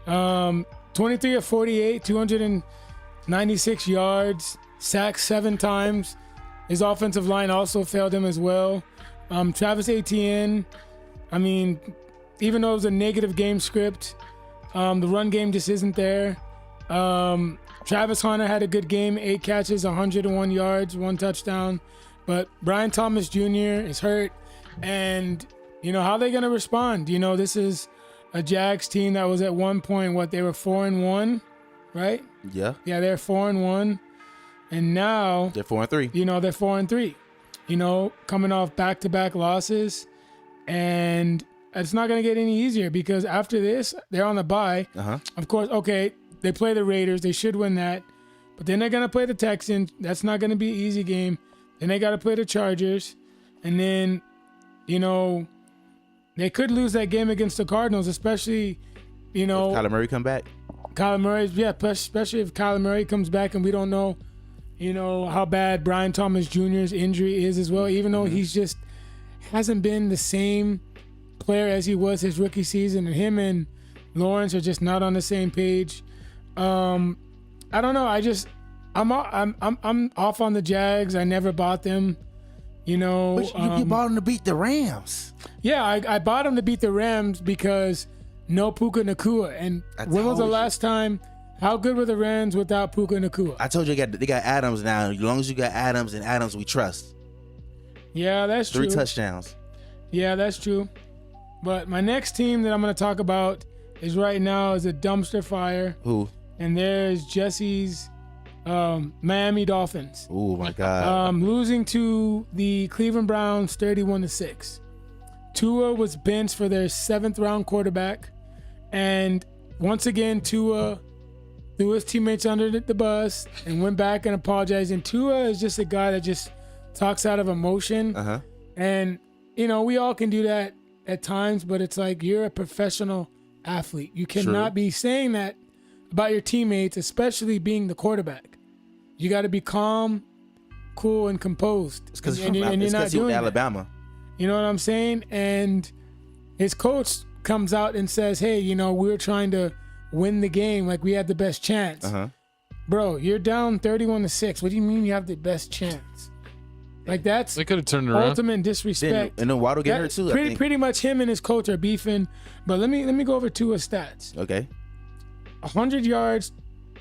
23 of 48, 296 yards, sacked 7 times. His offensive line also failed him as well. Travis Etienne, I mean, even though it was a negative game script, the run game just isn't there. Travis Hunter had a good game, 8 catches, 101 yards, 1 touchdown. But Brian Thomas Jr. is hurt. And, how are they going to respond? This is a Jags team that was at one point, they were 4-1, right? Yeah. Yeah, they're 4-1. And now they're 4-3. They're 4-3. Coming off back-to-back losses. And it's not going to get any easier because after this, they're on the bye. Uh-huh. Of course, okay, they play the Raiders. They should win that. But then they're going to play the Texans. That's not going to be an easy game. Then they got to play the Chargers. And then, they could lose that game against the Cardinals, especially, If Kyler Murray come back? Kyler Murray, yeah, especially if Kyler Murray comes back and we don't know, how bad Brian Thomas Jr.'s injury is as well, even though he's just hasn't been the same player as he was his rookie season. And him and Lawrence are just not on the same page. I don't know. I'm off on the Jags. I never bought them. But you bought them to beat the Rams. Yeah, I bought them to beat the Rams because no Puka Nacua. And when was the last time? How good were the Rams without Puka Nacua? I told you they got Adams now. As long as you got Adams and Adams, we trust. Yeah, that's true. 3 touchdowns. Yeah, that's true. But my next team that I'm going to talk about is a dumpster fire. Who? And there's Jesse's Miami Dolphins. Oh my God. Losing to the Cleveland Browns 31-6. Tua was benched for their 7th round quarterback. And once again, Tua threw his teammates under the bus and went back and apologized. And Tua is just a guy that just talks out of emotion. Uh-huh. And, we all can do that at times, but it's like you're a professional athlete. You cannot be saying that about your teammates, especially being the quarterback. You got to be calm, cool, and composed. It's because you're not doing Alabama. That. You know what I'm saying? And his coach comes out and says, hey, we're trying to win the game like we had the best chance. Uh-huh. Bro, you're down 31-6. What do you mean you have the best chance? Like that's they could have turned around. Ultimate disrespect. And then Waddle get hurt too. Pretty much him and his coach are beefing. But let me go over Tua's stats. Okay. 100 yards,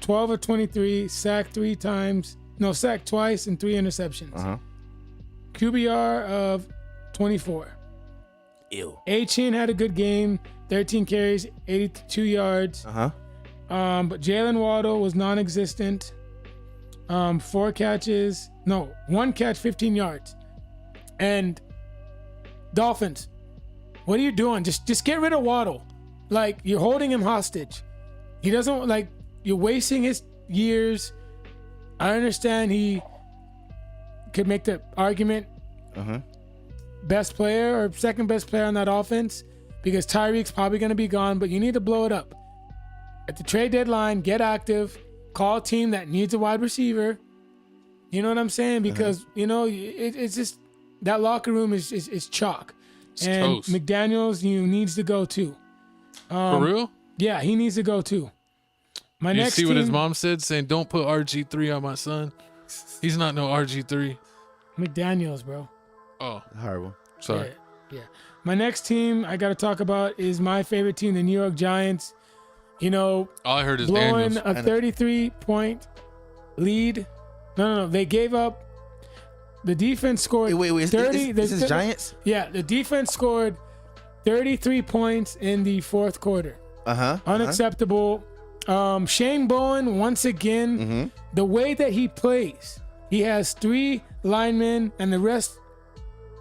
12 of 23, sacked 3 times. No, sacked twice and 3 interceptions. Uh-huh. QBR of 24. Ew. Achane had a good game, 13 carries, 82 yards. Uh-huh. But Jalen Waddle was non-existent. 1 catch, 15 yards. And Dolphins, what are you doing? Just get rid of Waddle. Like, you're holding him hostage. He doesn't, you're wasting his years. I understand he could make the argument best player or second best player on that offense because Tyreek's probably going to be gone, but you need to blow it up. At the trade deadline, get active, call a team that needs a wide receiver. You know what I'm saying? Because, it's just that locker room is chalk. It's and toast. McDaniels needs to go too. For real? Yeah, he needs to go too. You see what his mom said, saying, don't put RG3 on my son? He's not no RG3. McDaniels, bro. Oh. Horrible. Sorry. Yeah. My next team I got to talk about is my favorite team, the New York Giants. All I heard is blowing Daniels. a 33-point lead. No. They gave up. The defense scored 30. This is Giants? Yeah, the defense scored 33 points in the 4th quarter. Unacceptable. Shane Bowen, once again, the way that he plays, he has 3 linemen and the rest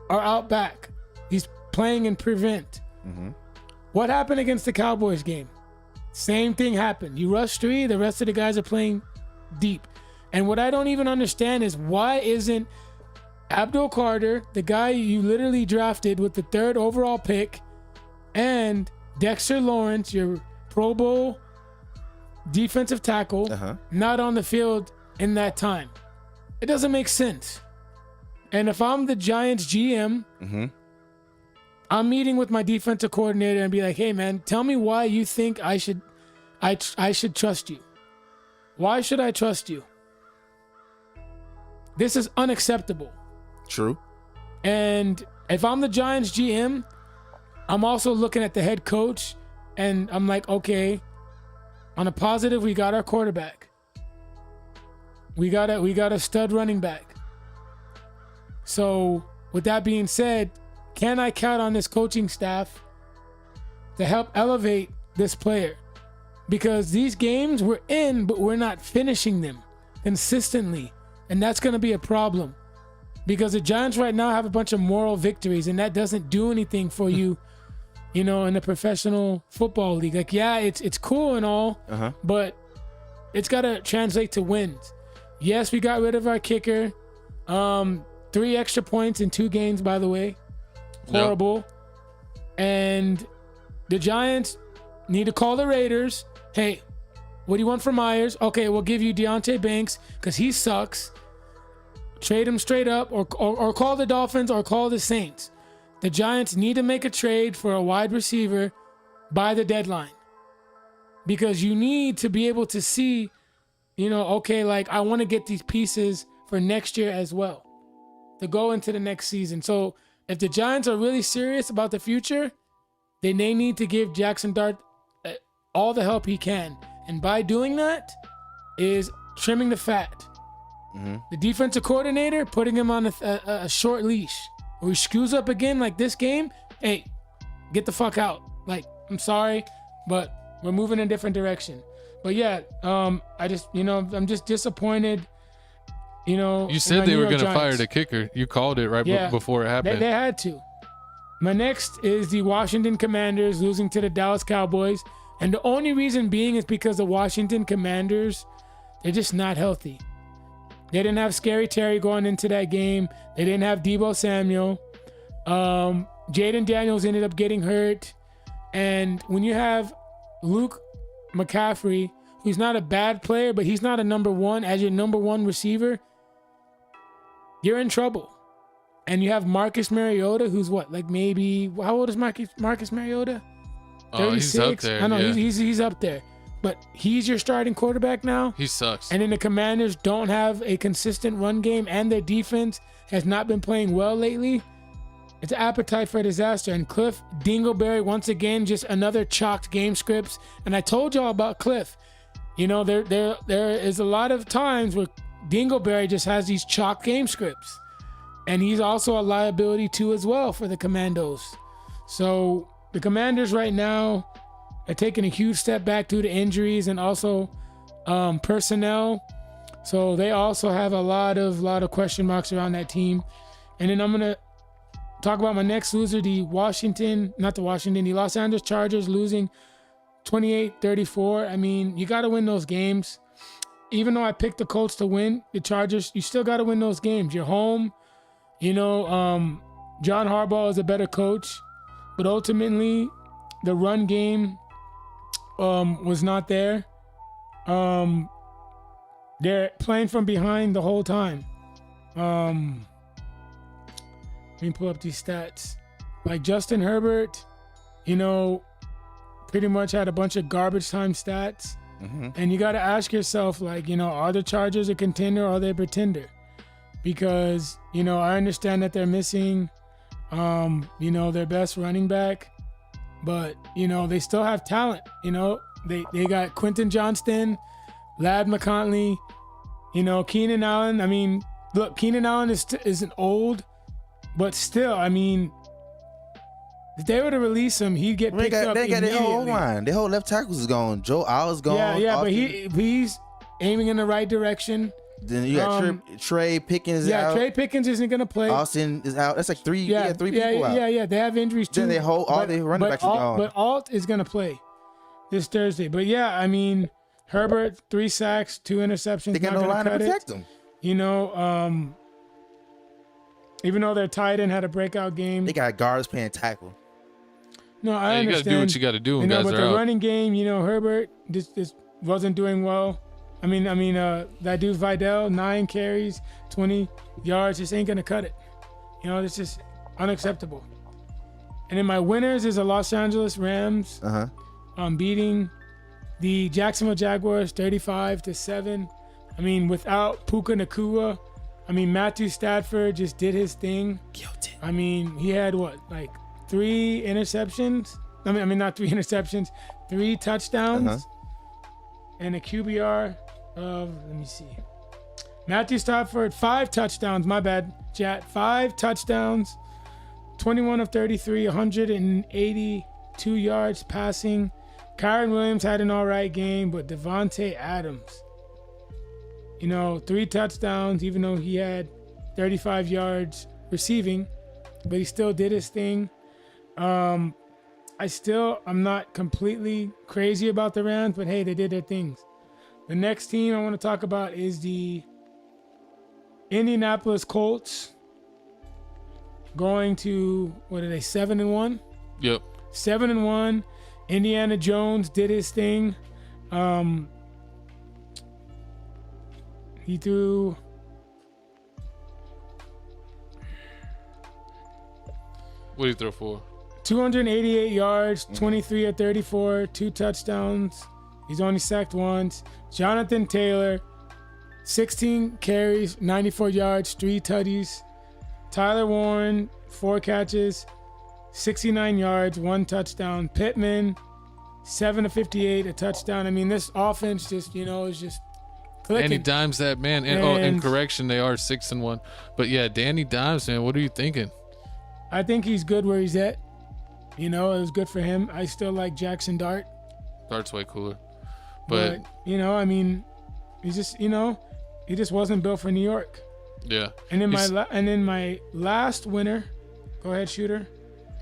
are out back. He's playing in prevent. What happened against the Cowboys game? Same thing happened. You rush 3, the rest of the guys are playing deep. And what I don't even understand is why isn't Abdul Carter, the guy you literally drafted with the 3rd overall pick, and Dexter Lawrence, your Pro Bowl defensive tackle, not on the field in that time? It doesn't make sense. And if I'm the Giants GM, I'm meeting with my defensive coordinator and be like, hey man, tell me why you think I I should trust you. Why should I trust you? This is unacceptable. True. And if I'm the Giants GM, I'm also looking at the head coach, and I'm like, okay, on a positive, we got our quarterback. We got a stud running back. So with that being said, can I count on this coaching staff to help elevate this player? Because these games we're in, but we're not finishing them consistently. And that's going to be a problem. Because the Giants right now have a bunch of moral victories, and that doesn't do anything for you, in the professional football league. Like, yeah, it's cool and all, but it's got to translate to wins. Yes, we got rid of our kicker. 3 extra points in 2 games, by the way. Horrible. Yep. And the Giants need to call the Raiders. Hey, what do you want from Myers? Okay, we'll give you Deonte Banks because he sucks. Trade him straight up, or call the Dolphins, or call the Saints. The Giants need to make a trade for a wide receiver by the deadline. Because you need to be able to see, okay, like I want to get these pieces for next year as well, to go into the next season. So if the Giants are really serious about the future, then they need to give Jackson Dart all the help he can. And by doing that is trimming the fat. The defensive coordinator, putting him on a short leash. Or he screws up again like this game, hey, get the fuck out. Like, I'm sorry, but we're moving in a different direction. But yeah, I just, I'm just disappointed. You said they were going to fire the kicker. You called it right before it happened. They had to. My next is the Washington Commanders losing to the Dallas Cowboys. And the only reason being is because the Washington Commanders, they're just not healthy. They didn't have Scary Terry going into that game. They didn't have Deebo Samuel. Jaden Daniels ended up getting hurt. And when you have Luke McCaffrey, who's not a bad player, but he's not a number one, as your number one receiver, you're in trouble. And you have Marcus Mariota, who's what, like maybe, how old is Marcus Mariota? 36? He's up there. I know, he's up there. But he's your starting quarterback now. He sucks. And then the Commanders don't have a consistent run game, and their defense has not been playing well lately. It's an appetite for disaster. And Cliff Dingleberry, once again, just another chalked game scripts. And I told y'all about Cliff. There is a lot of times where Dingleberry just has these chalked game scripts. And he's also a liability too as well for the Commandos. So the Commanders right now are taking a huge step back due to injuries and also personnel. So they also have a lot of question marks around that team. And then I'm going to talk about my next loser, the Los Angeles Chargers losing 28-34. I mean, you got to win those games. Even though I picked the Colts to win, the Chargers, you still got to win those games. You're home. John Harbaugh is a better coach. But ultimately, the run game was not there. They're playing from behind the whole time. Let me pull up these stats. Like Justin Herbert, pretty much had a bunch of garbage time stats. And you got to ask yourself, are the Chargers a contender or are they a pretender? Because, I understand that they're missing, their best running back. But, they still have talent. They got Quentin Johnston, Ladd McConkey, Keenan Allen. I mean, look, Keenan Allen isn't old, but still, I mean, if they were to release him, he'd get picked up immediately. They got their whole line. Their whole left tackle is gone. Joe Allen's gone. Yeah, but he's aiming in the right direction. Then you got Trey Pickens out. Yeah, Trey Pickens isn't going to play. Austin is out. That's like three people out. Yeah. They have injuries too. Then all their running backs are gone. But Alt is going to play this Thursday. But yeah, I mean, Herbert, 3 sacks, 2 interceptions. They got no line to protect them. Even though their tight end had a breakout game. They got guards playing tackle. No, I understand. You got to do what you got to do when guys are out. But the running game, Herbert just wasn't doing well. I mean, that dude Vidal, 9 carries, 20 yards, just ain't gonna cut it. It's just unacceptable. And then my winners is the Los Angeles Rams. Beating The Jacksonville Jaguars 35-7. I mean, without Puka Nacua, I mean, Matthew Stafford just did his thing. I mean, he had like 3 interceptions. I mean, not 3 interceptions, 3 touchdowns, and a QBR of, let me see. Matthew Stafford, 5 touchdowns. My bad, Jat. 5 touchdowns, 21 of 33, 182 yards passing. Kyron Williams had an all right game, but Devontae Adams, 3 touchdowns, even though he had 35 yards receiving, but he still did his thing. I'm not completely crazy about the Rams, but hey, they did their things. The next team I want to talk about is the Indianapolis Colts, going to, 7-1? Yep. 7-1. Indiana Jones did his thing. He threw. What did he throw for? 288 yards, 23 of 34, 2 touchdowns. He's only sacked once. Jonathan Taylor, 16 carries, 94 yards, 3 tutties. Tyler Warren, 4 catches, 69 yards, 1 touchdown. Pittman, 7 of 58, a touchdown. I mean, this offense just, is just clicking. Danny Dimes, that man. In correction, they are 6-1. But yeah, Danny Dimes, man, what are you thinking? I think he's good where he's at. It was good for him. I still like Jackson Dart. Dart's way cooler. But I mean, he just wasn't built for New York. Yeah. And then my last winner, go ahead, shooter.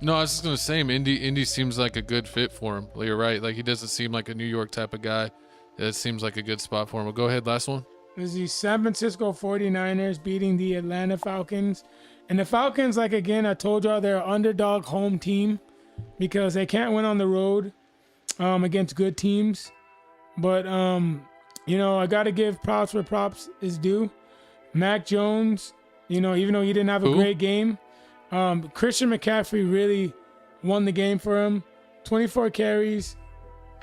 No, I was just gonna say, Indy seems like a good fit for him. You're right. Like, he doesn't seem like a New York type of guy. It seems like a good spot for him. Well, go ahead, last one. Is the San Francisco 49ers beating the Atlanta Falcons. And the Falcons, like, again, I told y'all, they're an underdog home team because they can't win on the road against good teams. But, I got to give props where props is due. Mac Jones, even though he didn't have a great game, Christian McCaffrey really won the game for him. 24 carries,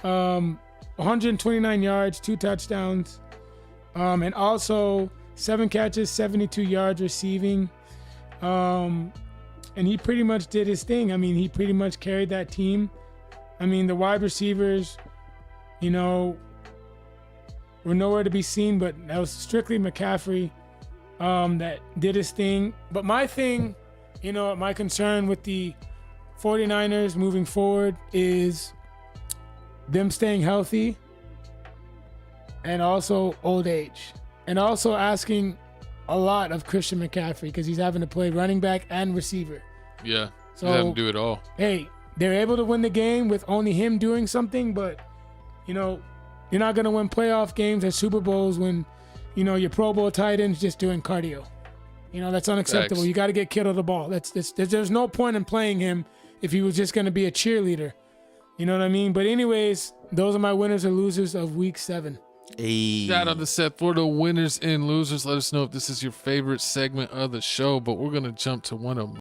129 yards, 2 touchdowns, and also 7 catches, 72 yards receiving. And he pretty much did his thing. I mean, he pretty much carried that team. I mean, the wide receivers, were nowhere to be seen, but that was strictly McCaffrey that did his thing. But my thing, my concern with the 49ers moving forward is them staying healthy and also old age. And also asking a lot of Christian McCaffrey because he's having to play running back and receiver. Yeah, so have him do it all. Hey, they're able to win the game with only him doing something, but, you're not going to win playoff games at Super Bowls when, your Pro Bowl tight end's just doing cardio. That's unacceptable. Thanks. You got to get Kittle the ball. There's no point in playing him if he was just going to be a cheerleader. You know what I mean? But anyways, those are my winners or losers of week 7. Hey. Shout out to Seth for the winners and losers. Let us know if this is your favorite segment of the show, but we're going to jump to one of